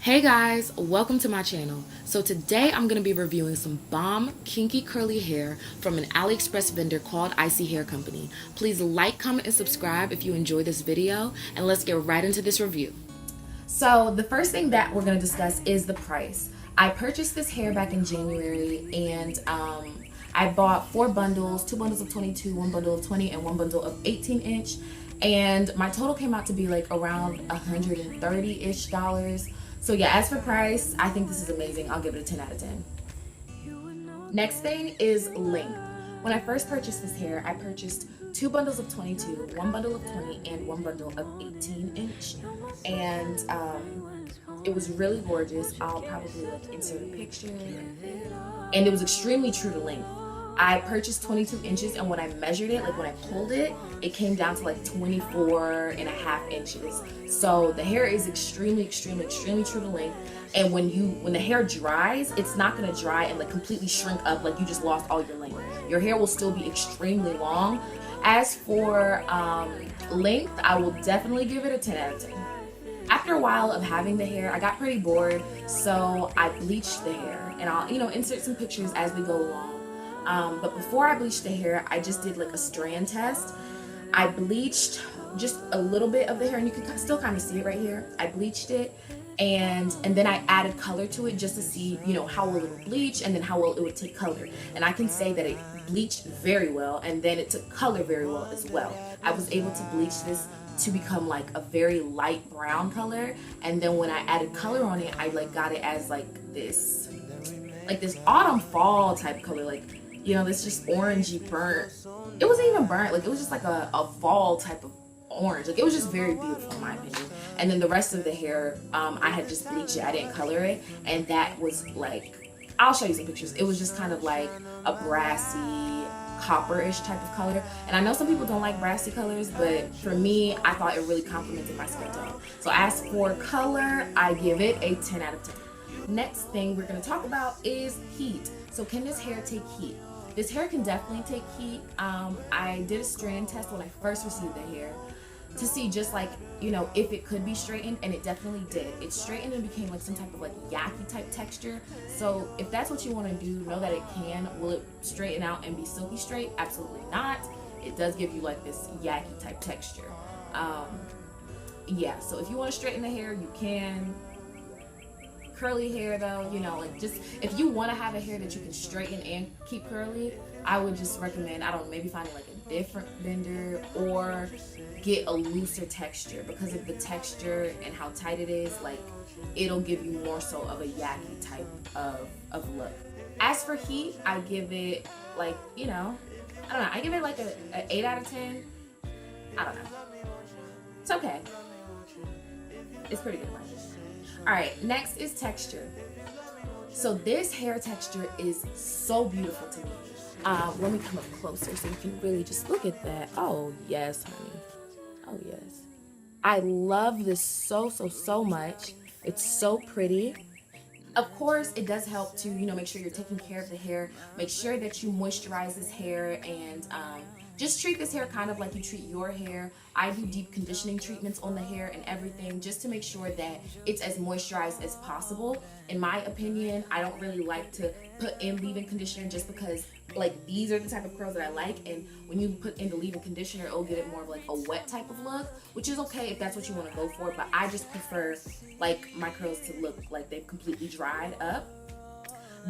Hey guys, welcome to my channel. So today I'm going to be reviewing some bomb kinky curly hair from an Aliexpress vendor called ISEE Hair Company. Please like, comment, and subscribe if you enjoy this video, and let's get right into this review. So the first thing that we're going to discuss is the price. I purchased this hair back in January, and I bought 4 bundles, 2 bundles of 22, 1 bundle of 20, and 1 bundle of 18 inch. And my total came out to be like around $130-ish dollars. So yeah, as for price, I think this is amazing. I'll give it a 10 out of 10. Next thing is length. When I first purchased this hair, I purchased 2 bundles of 22, 1 bundle of 20, and 1 bundle of 18 inch. And it was really gorgeous. I'll probably like insert a picture. And it was extremely true to length. I purchased 22 inches, and when I measured it, like when I pulled it, it came down to like 24 and a half inches. So the hair is extremely true to length. And when the hair dries, it's not gonna dry and like completely shrink up like you just lost all your length. Your hair will still be extremely long. As for length, I will definitely give it a 10 out of 10. After a while of having the hair, I got pretty bored, so I bleached the hair, and I'll insert some pictures as we go along. But before I bleached the hair, I just did like a strand test. I bleached just a little bit of the hair, and you can still kind of see it right here. I bleached it, and then I added color to it just to see, how well it would bleach and then how well it would take color. And I can say that it bleached very well, and then it took color very well as well. I was able to bleach this to become like a very light brown color, and then when I added color on it, I like got it as like this autumn fall type color, like this just orangey burnt. It wasn't even burnt, like it was just like a fall type of orange. Like it was just very beautiful in my opinion. And then the rest of the hair, I had just bleached it, I didn't color it, and that was like, I'll show you some pictures. It was just kind of like a brassy, copper-ish type of color. And I know some people don't like brassy colors, but for me, I thought it really complemented my skin tone. So as for color, I give it a 10 out of 10. Next thing we're going to talk about is heat. So can this hair take heat? This hair can definitely take heat. I did a strand test when I first received the hair to see just like, if it could be straightened, and it definitely did. It straightened and became like some type of like yucky type texture. So if that's what you want to do, know that it can. Will it straighten out and be silky straight? Absolutely not. It does give you like this yucky type texture. Yeah, so if you want to straighten the hair, you can. Curly hair though, like just if you want to have a hair that you can straighten and keep curly, I would just recommend, I don't know, maybe finding like a different vendor or get a looser texture, because of the texture and how tight it is, like it'll give you more so of a yucky type of look. As for heat, I give it like, I don't know, I give it like a 8 out of 10. I don't know. It's okay. It's pretty good. Alright, next is texture. So this hair texture is so beautiful to me. Let me come up closer so you can really just look at that. Oh yes, honey. Oh yes. I love this so much. It's so pretty. Of course, it does help to, make sure you're taking care of the hair. Make sure that you moisturize this hair, and just treat this hair kind of like you treat your hair. I do deep conditioning treatments on the hair and everything just to make sure that it's as moisturized as possible. In my opinion, I don't really like to put in leave-in conditioner just because like these are the type of curls that I like, and when you put in the leave-in conditioner, it'll get it more of like a wet type of look, which is okay if that's what you want to go for, but I just prefer like my curls to look like they've completely dried up.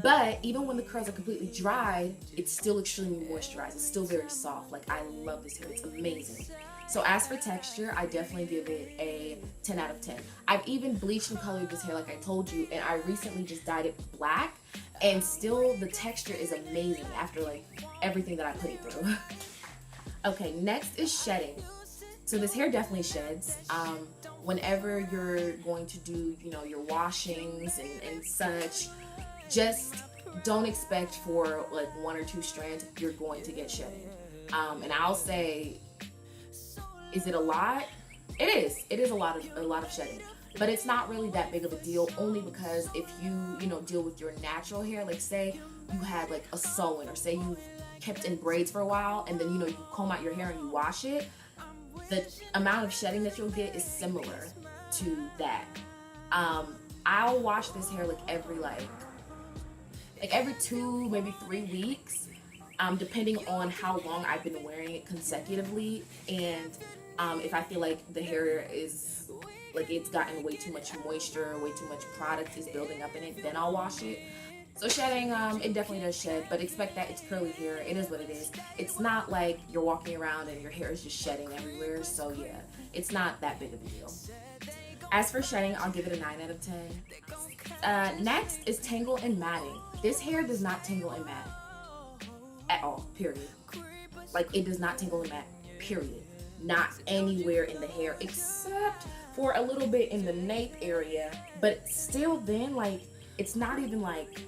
But even when the curls are completely dried, it's still extremely moisturized. It's still very soft. Like, I love this hair. It's amazing. So as for texture, I definitely give it a 10 out of 10. I've even bleached and colored this hair like I told you, and I recently just dyed it black, and still the texture is amazing after like everything that I put it through. Okay, next is shedding. So this hair definitely sheds. Whenever you're going to do, your washings and such, just don't expect for like 1 or 2 strands you're going to get shedding. And I'll say, is it a lot? It is. It is a lot of shedding, but it's not really that big of a deal. Only because if you deal with your natural hair, like say you had like a sew-in, or say you've kept in braids for a while, and then you comb out your hair and you wash it, the amount of shedding that you'll get is similar to that. I'll wash this hair like every 2, maybe 3 weeks, depending on how long I've been wearing it consecutively, and if I feel like the hair is like it's gotten way too much moisture, way too much product is building up in it, then I'll wash it. So shedding, it definitely does shed, but expect that it's curly hair. It is what it is. It's not like you're walking around and your hair is just shedding everywhere. So yeah, it's not that big of a deal. As for shedding, I'll give it a 9 out of 10. Next is tangle and matting. This hair does not tangle and mat at all, period. Like, it does not tangle and mat, period. Not anywhere in the hair except for a little bit in the nape area, but still then, like, it's not even like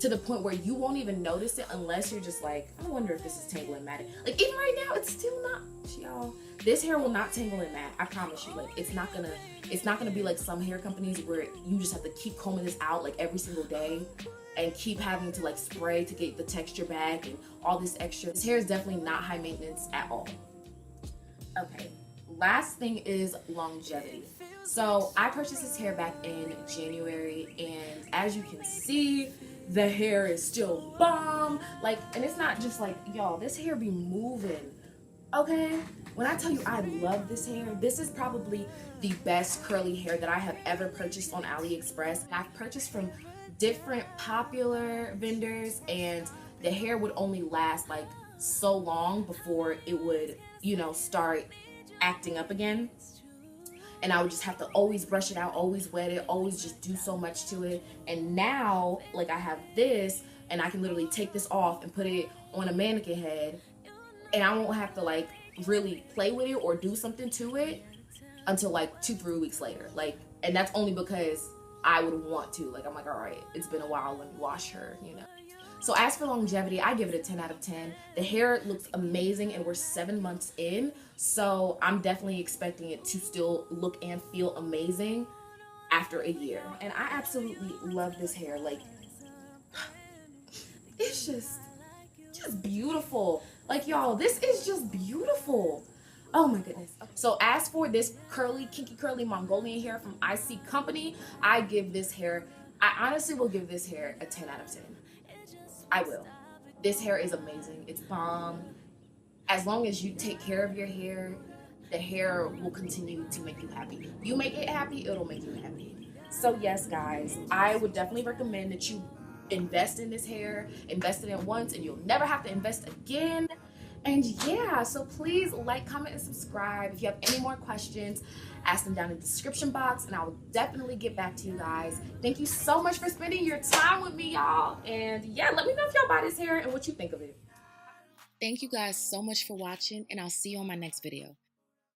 to the point where you won't even notice it unless you're just like, I wonder if this is tangle and matting. Like, even right now, it's still not, y'all. This hair will not tangle and mat. I promise you. Like, it's not gonna be like some hair companies where you just have to keep combing this out like every single day and keep having to like spray to get the texture back and all this extra. This hair is definitely not high maintenance at all. Okay, last thing is longevity. So I purchased this hair back in January, and as you can see, the hair is still bomb. Like, and it's not just like, y'all, this hair be moving, okay? When I tell you I love this hair, this is probably the best curly hair that I have ever purchased on Aliexpress. I've purchased from different popular vendors, and the hair would only last like so long before it would, you know, start acting up again. And I would just have to always brush it out, always wet it, always just do so much to it. And now, like, I have this, and I can literally take this off and put it on a mannequin head, and I won't have to like really play with it or do something to it until like 2-3 weeks later. Like, and that's only because I would want to. Like, I'm like, all right, it's been a while, let me wash her, you know. So as for longevity, I give it a 10 out of 10. The hair looks amazing, and we're 7 months in, so I'm definitely expecting it to still look and feel amazing after a year. And I absolutely love this hair. Like, it's just beautiful. Like, y'all, this is just beautiful. Oh my goodness. So as for this kinky curly Mongolian hair from ISEE Company, I honestly will give this hair a 10 out of 10. I will. This hair is amazing. It's bomb. As long as you take care of your hair, the hair will continue to make you happy. You make it happy, it'll make you happy. So yes, guys, I would definitely recommend that you invest in this hair. Invest in it once, and you'll never have to invest again. And yeah, so please like, comment, and subscribe. If you have any more questions, ask them down in the description box, and I will definitely get back to you guys. Thank you so much for spending your time with me, y'all. And yeah, let me know if y'all buy this hair and what you think of it. Thank you guys so much for watching, and I'll see you on my next video.